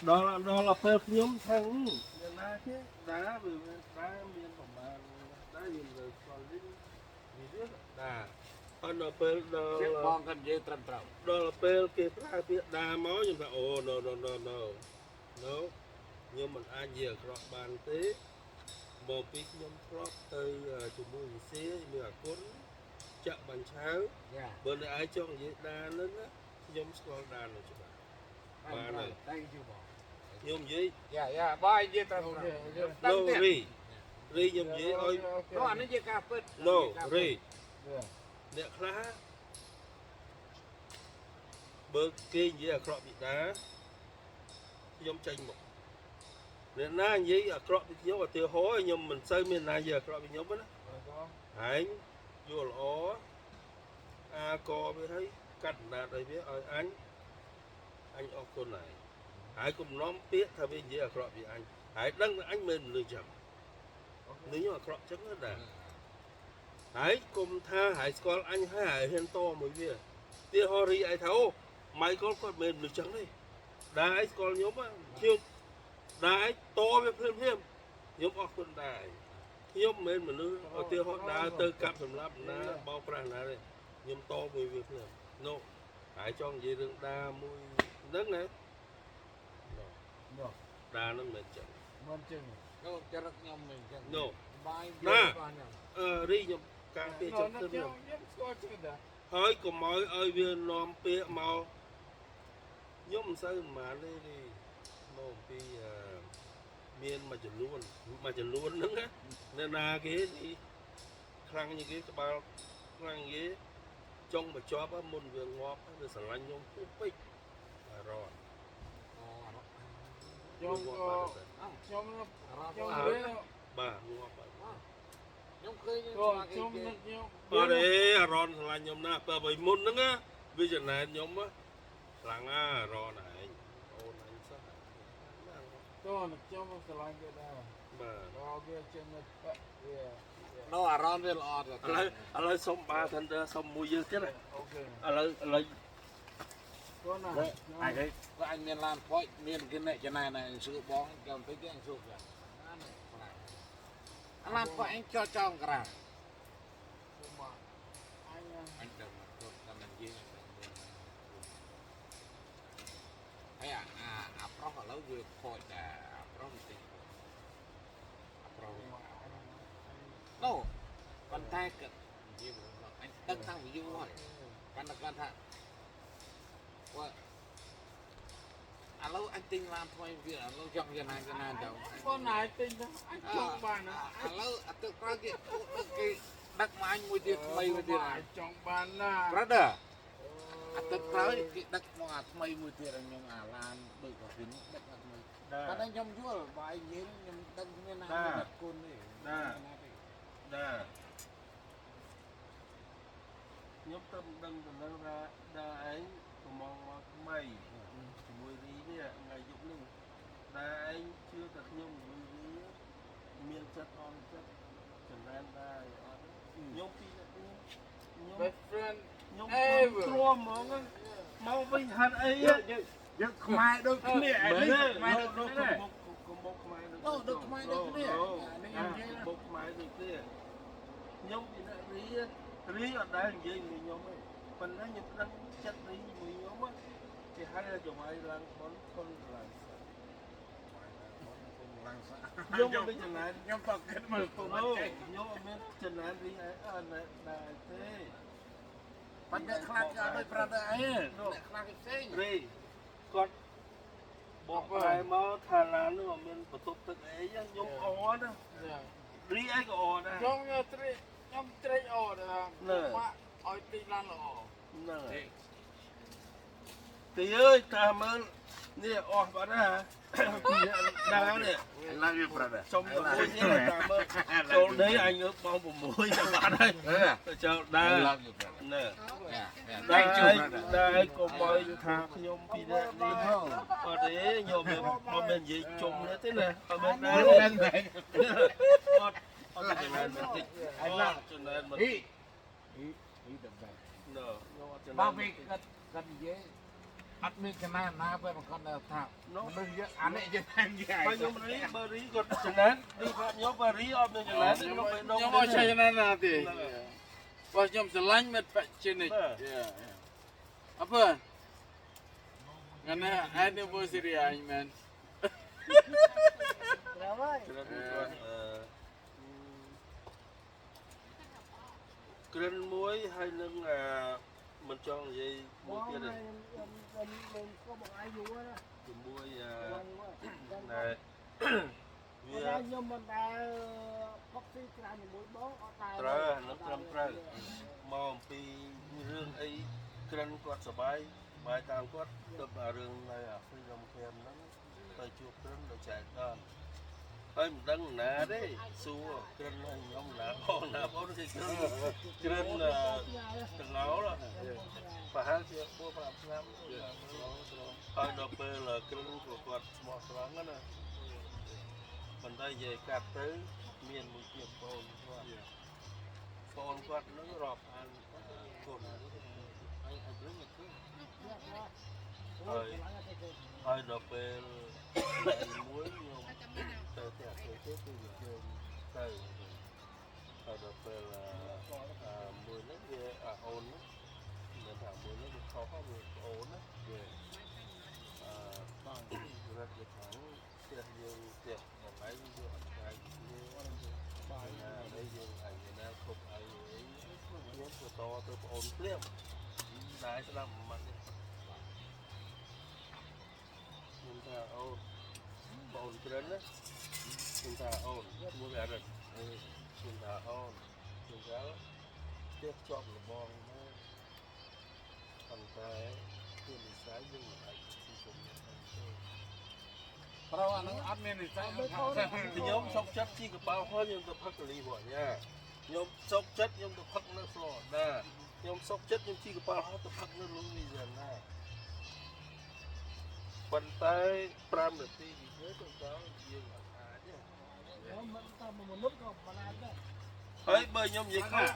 đó là phê nhóm thằng nhà na chứ đá vì đá miền của bà đá miền rồi còn đến gì nữa đá nó phê bong cần dây trầm trầm đó là phê cái pra biết đá máu nhưng mà no nhưng mình ai giờ các bạn thế một cái nhóm crop tới chụp mui xí như là cuốn chợ bàn cháo bên đây ai cho gì đá lớn á nhóm scroll đá rồi chụp bà này nhóm gì bay dây trầm no ri nhóm gì ơi nó anh ấy cà phê no ri nè khá bơ kia gì là crop bị đá nhóm tranh một nè na gì là crop bị nhóm và tiêu hối nhóm mình xây miền này giờ crop bị nhóm đó anh vô lỗ co mới thấy cắt đạt đây biết ơi anh ở con này hãy cùng nóm biết thay vì gì là crop bị hãy đăng anh mình lựa chọn nếu như mà crop chắc hết à hãy cùng tha hãy con anh hãy hiện to mới biết tia hori ai thấu mày con mình lựa chọn đi đá ấy con nhóm á chiêu đá ấy to với thêm nhóm ở con đài nhóm mình mà nữa ở tia họ đá từ cặp sầm lấp ná bao pra ná đây nhóm to với việc nữa no hãy cho gì đừng đa mùi đất này đa nó mệt chậm nó cho rất nhom mình no bay na đi nhom càng phía chậm hơn nhom hỏi cùng mọi ơi viên nom phía màu nhóm sao mà đây đi nom phía miền mà chỉ luôn nữa á nên là cái gì khăn như cái bao khăn ghế trong mà cho bác môn vừa ngọt rồi sản lanh nhông phút bích rồi bà ngọt ở đây ron sản lanh nhông na bà bảy môn nữa á bây giờ này nhóm á làng ron này ôn anh sao nó ron với lọt lấy xong ba thành ra xong mua dưa thế này lấy ai đấy anh miền Lan phơi miền cái này cái này sữa bón cầm tới cái anh sụp rồi anh Lan phơi anh cho trong cả anh đừng làm gì hay pro họ lâu vừa phơi pro thì pro no con tay cực anh tăng thang ví dụ thôi con thang lâu anh tinh làm thôi việc lâu chọn cái này đâu con này tinh đó anh chọn bàn đó lâu tự có cái đất mà anh mua tiền mày mua tiền này chọn bàn là brother tự có cái đất mà mày mua tiền là nhưng mà làm được vào phím đất là mày còn anh trong chúa bài nhớ nhưng đất như này đất côn đa nhóm tâm đăng từ nó ra đa ấy mong mày mùi gì nè ngày dũng linh đa anh chưa thật nhung mùi gì miền chất on chất trần ran đa nhóm phi nhóm trua mong mau với hạt ấy được mai được cái này mai được cái này một mai được mai được cái này một mai được cái nhóm gì nè rí ở đây làm gì người nhóm ấy mình nói những đang chất rí người nhóm á thì hay là chồng ai đang con nhóm bên chân này nhóm tập kết mà nhóm bên chân này đi ấy này thế bạn đã khai ra đôi brother ấy khai cái rí conบอกอะไรมาทารานึกว่ามันประตูตึกไอ้ยังยกอ่อนนะรีไอ้ก็อ่อนนะ nhóm tre ồ đó mà ôi tinh lan là ồ tí ơi ta mới nè ọt vào đó hả đá nè trong cái mũi nhé ta mới chỗ đấy anh ướp bom một mũi cho bạn đây cho đá nè đá có mọi thằng nhôm phi đi ở đấy nhôm bên gì trùng nữa thế này ở bên đá này anh làm cho nên mình bao vị cần dễ អត់មានចំណានណាពេលបង្កត់ថាមនុស្សយកអានេះយកតែនិយាយ បើខ្ញុំរីបើរីគាត់ចំណេញនេះថាខ្ញុំបើរីអត់មានចំណេញខ្ញុំទៅដង ខ្ញុំអត់ចេះណាណាទេបើខ្ញុំស្រឡាញ់មិត្តភក្តិជានិច្ចអើបើงั้นนะanniversary អញមែន ត្រូវហើយ គ្រិនមួយហើយនឹងមិនចង់និយាយមួយទៀតទេ ខ្ញុំក៏បងអាយយូរណា ជាមួយណែ វា វា ខ្ញុំមិនដែលផុកស៊ីច្រើនជាមួយបងអត់តែ ត្រូវនឹងត្រឹមត្រូវមកអំពីរឿងអីគ្រិនគាត់សបាយបាយតាមគាត់ទៅរឿងនៅអា Freedom Camp ហ្នឹងទៅជួបគ្រិនទៅចែកដល់ហើយមិនដឹងណាទេសួរគ្រិនឲ្យខ្ញុំណាបងណាបងគេគ្រិនទាំងឡោប្រហែលជា4-5ឆ្នាំហើយដល់ពេលគ្រិនគាត់ស្មោះត្រង់ណាប៉ុន្តែនិយាយកាត់ទៅមានមួយទៀតបងគាត់នឹងរាប់អានគុណហើយដល់ពេលមួយខ្ញុំទៅផ្ទះគេគឺយើងទៅហើយដល់ពេលមួយហ្នឹងវាអូនហ្នឹងថាមួយហ្នឹងវាខុសហើយវាអូនណាវារត់ទៅខាងផ្ទះយើងផ្ទះបងឯងយើងអត់ឆ្ងាយគ្នាបាយណាហើយយើងអញណាគ្រប់អីខ្ញុំទៅតទៅបងអូនព្រាមដែរស្ដាប់មិនខ្ញុំថាអូនបងក្រិនណាខ្ញុំថាអូនមួយអារឹកខ្ញុំថាអូនខ្ញុំថាផ្ទះជាប់លបងមកប៉ុន្តែគឺនិស័យយើងមិនអាចស៊ីជុំគ្នាទេ ប្រហែលហ្នឹងអត់មាននិស័យ ខ្ញុំសុកចិត្តជីកប៉ាល់ហោះខ្ញុំទៅផឹកកាលីវត្តញ៉ាខ្ញុំសុកចិត្តខ្ញុំទៅផឹកនៅ Florida ខ្ញុំសុកចិត្តខ្ញុំជីកប៉ាល់ហោះទៅផឹកនៅ Louisiana ប៉ុន្តែ5នាទីនេះទៅដល់យើងអត់អាចទេ ខ្ញុំមិនតាមមនុស្សក៏មិនអាចដែរ ហើយបើខ្ញុំនិយាយខុស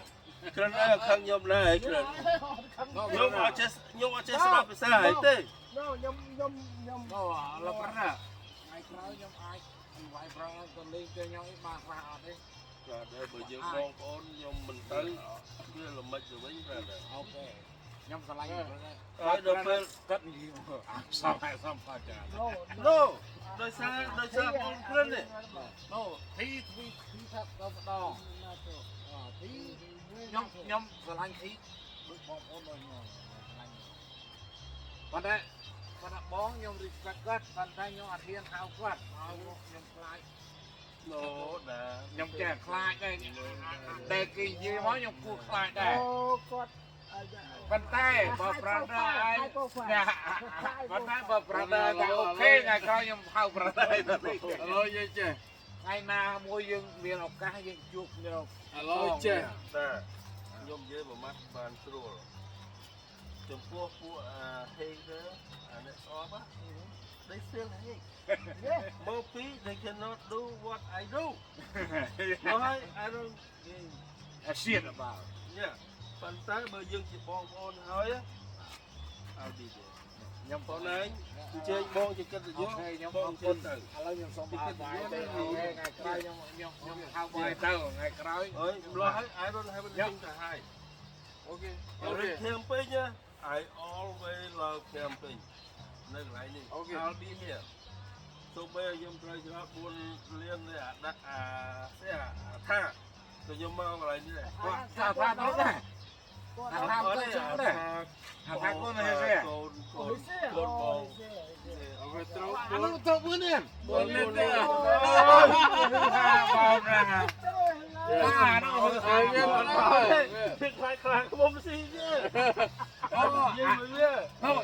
គ្រាន់តែខឹងខ្ញុំណាហើយគ្រាន់ខ្ញុំអត់ចេះស្ដាប់ភាសាអីទេ ខ្ញុំ អូលោកប្រណាថ្ងៃក្រោយខ្ញុំអាចវាយប្រងទៅលេងទៅខ្ញុំអីបានខ្លះអត់ទេ បាទតែបើយើងបងប្អូនខ្ញុំមិនទៅវាល្មិចទៅវិញបាទ អូខេខ្ញុំឆ្លាញ់ហ្នឹង ហើយដល់ពេល គាត់និយាយសំហើយសំផាចា No ដោយសារបងគ្រិននេះ ណូទីថាដល់ម្ដងទីខ្ញុំឆ្លាញ់ទីដូចបងប្អូនដូចខ្ញុំឆ្លាញ់ប៉ុន្តែបងខ្ញុំរីស្ពេកគាត់ប៉ុន្តែខ្ញុំអត់ហ៊ានហៅគាត់ឲ្យខ្ញុំខ្លាច No ណា ខ្ញុំចេះខ្លាចដែរតែគេនិយាយមកខ្ញុំគួរខ្លាចដែរ អូគាត់ ប៉ុន្តែបើប្រដៅឯងប៉ុន្តែបើប្រដៅថាអូខេថ្ងៃក្រោយខ្ញុំហៅប្រដៅទៅ ឥឡូវយើងចេះ ថ្ងៃណាមួយយើងមានឱកាសយើងជួបគ្នា ឥឡូវចេះ តាខ្ញុំនិយាយមួយម៉ាត់បានស្រួលចំពោះពួកhater អាអ្នកស្អប់ they still hate មកពី they cannot do what I do មកហើយ I don't shit about yeah ប៉ុន្តែបើយើងជាបងប្អូនហើយ I'll be there ខ្ញុំ បងឯងអញ្ជើញបងជាកិត្តិយស ខ្ញុំ ប អ ង រ ជើ គុ ញ ណ ទៅ ឥឡូវខ្ញុំសូមអរបាយទៅថ្ងៃក្រោយខ្ញុំហៅបាយទៅថ្ងៃក្រោយ អើយម្លោះហើយ I don't have anything to hide អូខេ Every camping I always love camping នៅកន្លែងនេះ I'll be here សូម្បីខ្ញុំត្រូវច្រត់4លាននេះអាដាក់អាស្អីអាថាទៅខ្ញុំមកកន្លែងនេះដែរ ថាទៅដែរ គាត់ ថាទៅចុះដែរថាកូននេះទេ កូនបង អូខេត្រូវ អានោះទៅមួយនេះ 4លានទេ អូបងណាអានោះហើយវាមិនទៅ ពីខ្លាចខ្លាំងខ្ញុំស៊ីទេ អូ និយាយមួយវា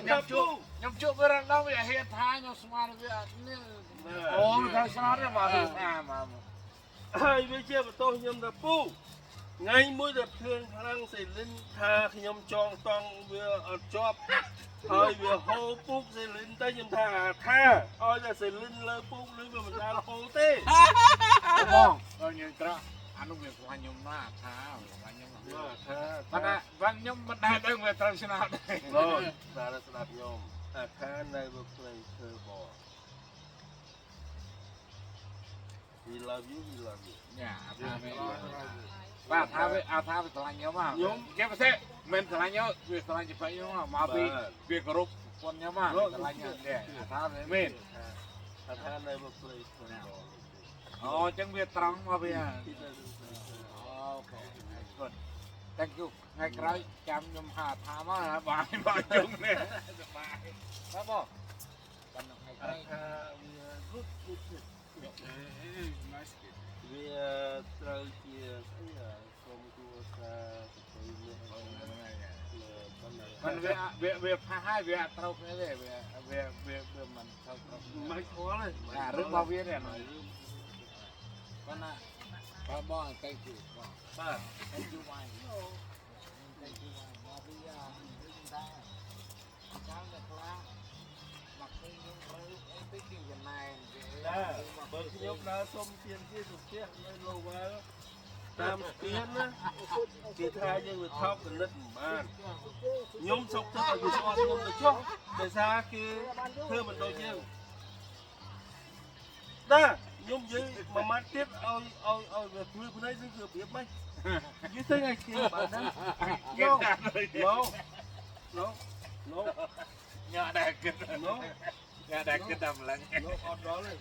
ខ្ញុំជួបវារំដងវាហេតុថាខ្ញុំស្មានវានេះអូថាស្នាទេមកថាមក ហើយវាជាបន្ទោសខ្ញុំថាពូថ្ងៃមួយដែលភ្លៀងខ្លាំងសេលីនថាខ្ញុំចងតង់វាអត់ជាប់ហើយវាហូរពូកសេលីនទៅខ្ញុំថាឲ្យតែសេលីនលើពូកឬវាមិនដាល់ហូរទេ បងដល់ខ្ញុំត្រង់អានោះវាខ្លាញ់ខ្ញុំណាស់ថាខ្លាញ់ខ្ញុំណាស់ ថា ប៉ុន្តែបងខ្ញុំមិនដែលដឹងវាត្រូវស្នាដែរ អូតែស្ដាប់ខ្ញុំ អាថានៅមកព្រៃធ្វើបោ We love you we love you ញ៉ាថាវាបាទថាវាថាវាស្រឡាញ់ខ្ញុំហ៎គេពិសេសមិនស្រឡាញ់ខ្ញុំវាស្រឡាញ់ជីវិតខ្ញុំមកពីវាគោរពប៉ុនខ្ញុំហ៎ស្រឡាញ់ខ្ញុំដែរថាវាមែន អាថានៅមកព្រៃធ្វើបោ អូអញ្ចឹងវាត្រង់មកវា He doesn't say so. អូខេ good thank you ថ្ងៃក្រោយចាំខ្ញុំហៅថាមកណាបាយមកជុំនេះសប្បាយបាទបងប៉ុន្តែថ្ងៃក្រោយ អាថាវា good good good nice kid វាត្រូវជាស្អីសូមគួរសារទៅនេះប៉ុន្តែ มันវាផាសហើយវាអត់ត្រូវគ្នាទេវាមិនត្រូវគ្នា មិនខ្វល់ទេ អារឿងរបស់វានេះប៉ុន្តែបាទបង thank you បង បាទ thank you បង thank you បងពីដែរចាំតែខ្លះមកឃើញយើងរើអីទៅជាចំណែន ណាបើខ្ញុំដើរសុំទានជាសុភ័ក្រនៅលោវ៉ាតាមស្ពានណាគេថាយើងវាថប់កណិតមិនបានខ្ញុំសុកទឹកឲ្យវាស្អត់ខ្ញុំទៅចុះដោយសារគេធ្វើមិនដូចយើងណាខ្ញុំនិយាយមួយម៉ាត់ទៀតឲ្យវាធ្វើភ្នែកនឹងគឺរបៀបម៉េច You think I care about that? No. ញ៉ាំដែរគិត No. ញ៉ាំដែរគិតតែម្លឹង No អត់ដល់ទេ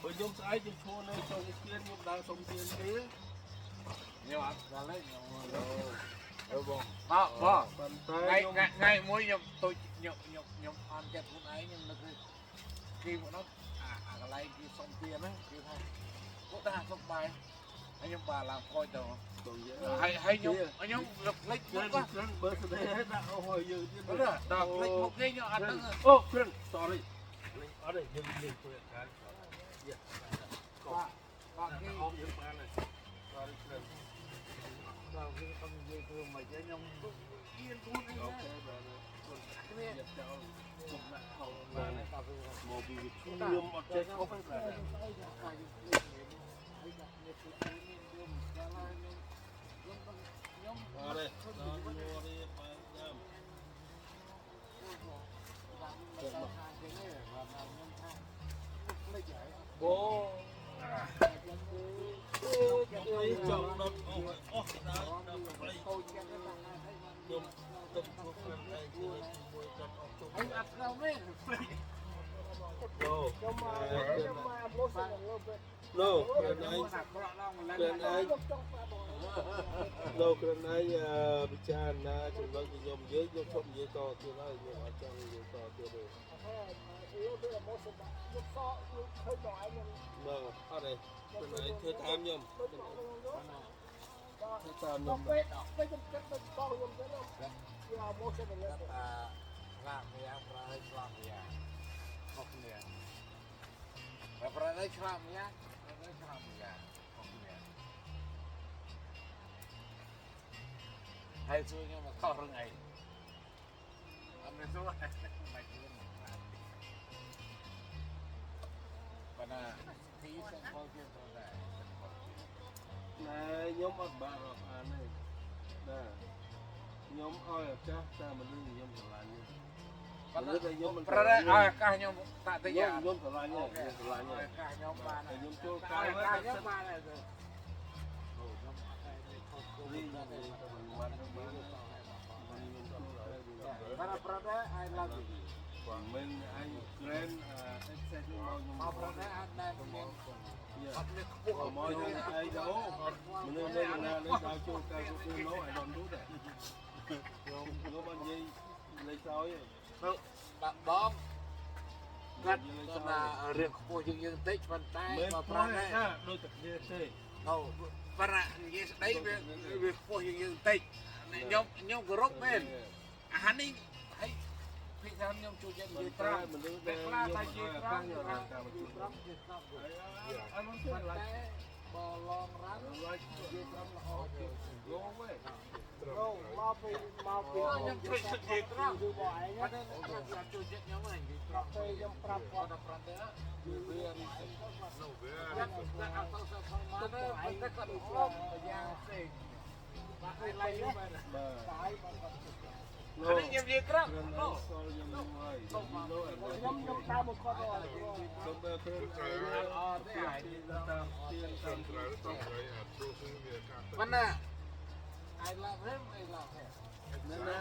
បើខ្ញុំស្អែកខ្ញុំឈរនៅក្នុងស្ពានខ្ញុំដើរសុំទានទេ ញ៉ាំអត់ដល់ទេញ៉ាំអូបងបង ប៉ុន្តែ ថ្ងៃមួយខ្ញុំទុយខ្ញុំអន់ចិត្តខ្លួនឯងខ្ញុំនឹកគេមកនោះអាកន្លែងគេសុំទានហ្នឹងគេថាពួកតាសុំបាយហើយខ្ញុំបានឡើងខ້ອຍទៅហើយខ្ញុំរំលេចមុខគាត់ គ្រិនបើស្ដីឲ្យដាក់អស់ឲ្យយើងទៀត ដល់លេចមុខគេខ្ញុំអត់ដឹង អូគ្រិន sorry អត់ទេយើងធ្វើការ បាទគេ អស់យើងបានហើយ sorry គ្រិន ដល់គេទៅនិយាយធ្វើមកខ្ញុំគៀនខ្លួនឯង អូខេបាទគ្នាយកចោលគុំដាក់ខោបានមកពីវាខ្ញុំអត់ចេះខុសទេបាទអរេដល់យូរីបានចាំ បូអូចង់ដុតអស់ដល់ព្រៃខ្ញុំទុកពួកខាងឯងជួយដុតអស់ទុក អត់ត្រូវទេ អូ ខ្ញុំមកលោសិនលោកទៅ No គ្រាន់ឯង អាក្រក់ដល់ម្លឹង គ្រាន់ឯង ខ្ញុំចង់ប្រាប់បង No គ្រាន់ឯងពិចារណាចំណុចខ្ញុំនិយាយខ្ញុំឈប់និយាយតទៀតហើយខ្ញុំអត់ចង់និយាយតទៀតទេ លោកទៅមកសិនខ្ញុំសក់ខ្ញុំឃើញបងឯងខ្ញុំ No អត់ទេគ្រាន់ឯងធ្វើតាមខ្ញុំធ្វើតាមខ្ញុំ ដល់ពេលខ្ញុំគិតទៅបងខ្ញុំទៅខ្ញុំមកសិនទៅ ស្លាប់វាប្រើឲ្យស្លាប់វាខុសគ្នាបើប្រើឲ្យស្លាប់វាប្រើឲ្យស្លាប់វាខុសគ្នាហើយជួយខ្ញុំមកខុសរឿងអីអត់មានសួរមិនជួយបើណាទីសិនមកទៀតទៅដែរ ណែខ្ញុំអត់បានរាប់អានទេណាខ្ញុំឲ្យឱកាសតាមមនុស្សខ្ញុំឆ្លាញ់ទេ បើខ្ញុំមិនប្រើឲ្យឱកាសខ្ញុំតាក់តិច ខ្ញុំឆ្លាញ់ទេខ្ញុំឆ្លាញ់ទេ ឱកាសខ្ញុំបាន ខ្ញុំចូលកា កា យ យ ហើយ ខ្ញុំ ខ្ញុំ បានហើយទៅ ខ្ញុំអត់តែខុសគោលមិនបានទៅបានមិនមានចូលហើយ Para brother I love you បងមិនអញ grand access មកខ្ញុំ មក brother អត់ដែលមានអត់មានខ្ពស់ មកយើងឯងទៅមនុស្សនៅណានេះដល់ចូលកាយគ្រប់គ្រង no I don't do that ខ្ញុំអត់និយាយលេខក្រោយទេ បាទបងគាត់ថារឿងខ្ពស់ជាងយើងតិចប៉ុន្តែ មិន បើ ប្រ ប្រា ហែ ណ លណាដូចតែគ្នាទេ អូប៉ារ៉ានិយាយស្ដីវាខ្ពស់ជាងយើងតិចខ្ញុំគោរពមែនអាហានេះហើយពីថាខ្ញុំជួយចិត្តនិយាយត្រង់ មនុស្ស តែ ដែល ខ្លះ ខ្ញុំ តែនិយាយត្រង់ ខ្ញុំ ត្រង់ តាម និយា ជួ យ ប ត្រង់និយាយត្រង់ I don't feel like តែបើឡងរ៉ាំនិយាយត្រង់ល្អជាង go away មកពីខ្ញុំជួយនិយាយត្រង់ គឺបងឯង គាត់ខ្ញុំជួយចិត្តខ្ញុំហ្នឹងនិយាយត្រង់ ពេលខ្ញុំប្រាប់គាត់ គាត់ប្រាប់ទៅវាគាត់អត់ទៅសផងមកទៅតែគាត់ឆ្លងយ៉ាងផ្សេងបាទឲ្យឡៃហ្នឹងបាទ បាទ តែបងគាត់ អានេះខ្ញុំនិយាយក្រក់ ខ្ញុំតាមមកគាត់ទៅ ទៅបើព្រឹកទៅអត់ទេអានេះតាមទៀនតាមត្រូវទៅហើយអាព្រោះគឺវាកាត់ ប៉ុន្តែ I love him I love him នៅណា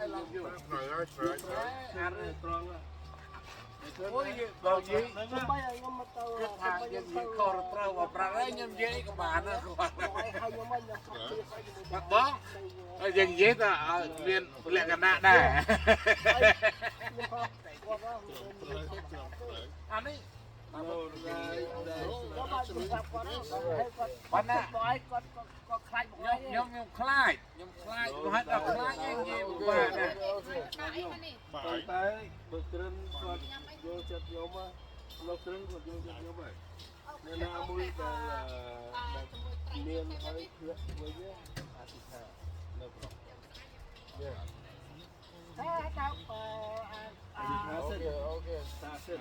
I love you ត្រូវហើយត្រូវហើយអានេះត្រង់ អូយដល់និយាយ ខ្ញុំបាយខ្ញុំមកទៅ គិតថាយើងនិយាយខុសត្រូវបើប្រាក់ហើយខ្ញុំនិយាយក៏បានដែរគាត់ ឲ្យខ្ញុំមកខ្ញុំខាត់ទីស្អីជាមួយ បាក់បងហើយយើងនិយាយថាឲ្យមានលក្ខណៈដែរអានេះ ប៉ុន្តែបើឲ្យគាត់ក៏ខ្លាចមកហើយ ខ្ញុំខ្លាចគាត់ហៅថាខ្លាចយើងនិយាយពិបាកណាស់ តែបើគ្រិនគាត់យកចិត្តខ្ញុំលោកគ្រិនគាត់យកចិត្តខ្ញុំហើយនៅណាមួយដែលមានហើយភ្លាក់វិញអធិដ្ឋាននៅប្រក តែដល់អូខេតាសិន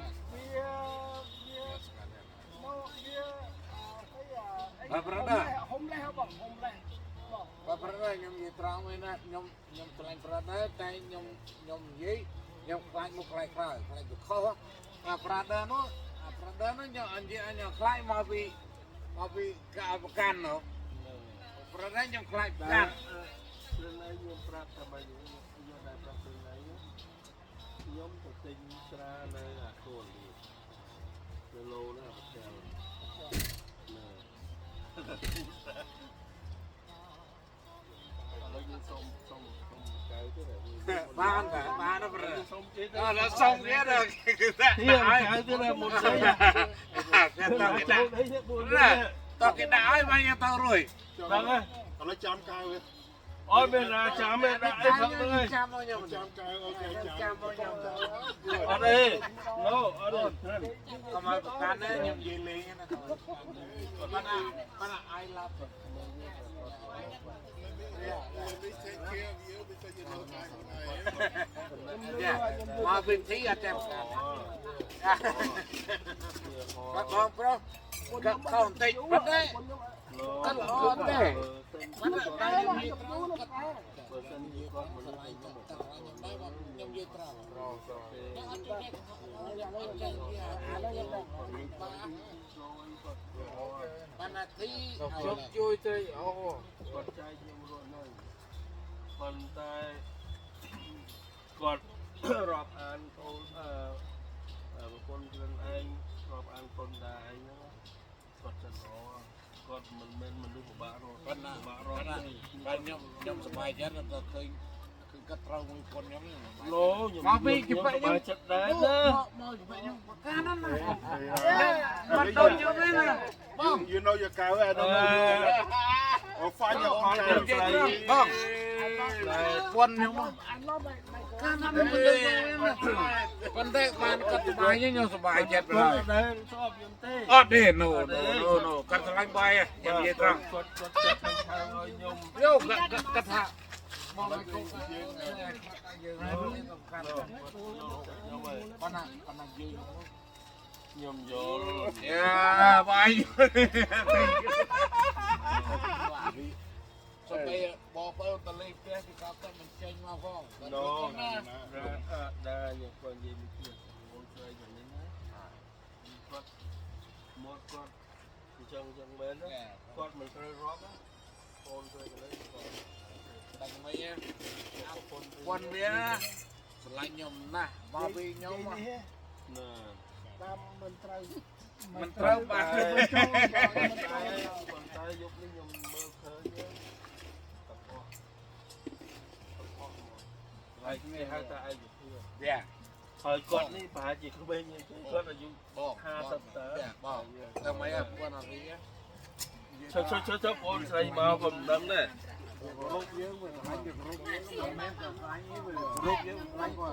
បើប្រាក់ដែរ ហុំលេះបងហុំលេះបង បើប្រាក់ដែរខ្ញុំនិយាយត្រង់វិញណាខ្ញុំឆ្លាញ់ប្រាក់ដែរតែខ្ញុំនិយាយខ្ញុំខ្លាចមុខខ្លាចក្រោយខ្លាចទៅខុសអាប្រាក់ដែរនោះខ្ញុំនិយាយខ្ញុំខ្លាចមកពីការប្រកាន់នោះប្រាក់ដែរខ្ញុំខ្លាចប្រកាន់ ព្រឹងខ្ញុំប្រាប់ថាបើខ្ញុំដែរប្រាប់ព្រឹងខ្ញុំទៅទិញស្រានៅអាគោលនេះគីឡូណាប្រចាំណាឥឡូវយើងសុំកៅទៅ បានតែបានទៅប្រាក់ សុំទៀត អត់សុំទៀតគឺតែ ទៀតកៅទៀតមុនស្អី គេតគេដាក់តគេដាក់ឲ្យមកយើងទៅរួយ ដល់ហើយ ឥឡូវចាំកៅវា អត់មានចាំទេដាក់អីផងទៅហើយ ចាំមកខ្ញុំ ចាំកៅអូខេចាំ ចាំមកខ្ញុំ អត់ទេណូអត់ទេ កុំឲ្យប្រកាន់ទេខ្ញុំនិយាយលេងណាប៉ុន្តែ I love it មកវិធីអត់ចាំប្រកាន់បាទបងប្រុសក៏ខំបន្តិចប៉ុន្តែក៏ល្អទេប៉ុន្តែតែខ្ញុំនិយាយត្រង់ក៏ បើសិនជាគាត់មិនឲ្យខ្ញុំ ខ្ញុំនិយាយត្រង់ រងក៏ទេ បាននាទីខ្ញុំជួយទៅអូ គាត់ចែកខ្ញុំរត់នៅប៉ុន្តែគាត់រាប់អានកូនប្រពន្ធខ្លួនឯងរាប់អានកូនដែរឯងហ្នឹងគាត់ចិត្តរគាត់មិនមែនមនុស្សពិបាករត់ ប៉ុន្តែ ពិបាករ ប៉ុ ត់ ន្តែបាទខ្ញុំសប្បាយចិត្តដល់ឃើញគឺគាត់ត្រូវមួយคนខ្ញុំ ឡូខ្ញុំមកចិត្តដែរណា មកជួយខ្ញុំប្រកាន់ណាមិនដូចខ្ញុំទេណាបង You know your កៅ I don't know or find your អ own ត់ kau. ស្រី បងប៉ុនខ្ញុំ អាឡប់តែ កាន់ណាមិនដូចប៉ុន្តែបានគាត់សប្បាយខ្ញុំសប្បាយចិត្ត គាត់ ហើយ ដែរស្អប់ខ្ញុំទេ អត់ទេ no គាត់ឆ្លាញ់បាយខ្ញុំនិយាយត្រង់ គាត់ចិត្តមិនខាងឲ្យខ្ញុំ យកគាត់ថាមកឲ្យគុំយើងហើយមានសំខាន់ប៉ុន្តែយើងខ្ញុំយល់ យ៉ាបាយសុំតែបងប្អូនតលេផ្ទះគេគាត់តែមិនចេញមកផង ណូដែរយើងគាត់និយាយមួយទៀតអូនស្រីយ៉ាងនេះណាគាត់មកគាត់អញ្ចឹងមែនគាត់មិនត្រូវរាប់អូនស្រីកន្លែងគាត់ តែមិនប៉ុនវាស្រឡាញ់ខ្ញុំណាស់មកពីខ្ញុំ ណា តាមមិនត្រូវ មិនត្រូវបាទ ប៉ុន្តែយុគនេះខ្ញុំមើលឃើញតបោះហើយគេហៅថាឯកភាព យ៉ា ហើយគាត់នេះប្រហែលជាក្មេងជាងគេគាត់អាយុ បង 50តើ យ៉ាបងតែមិនអាប៉ុនអី ចុះបងស្រីមកក៏មិនដឹងដែរ រូបយើងមិនខ្លាញ់រូបយើងមិនមែនតែខ្លាញ់ទេរូបយើងខ្លាញ់គាត់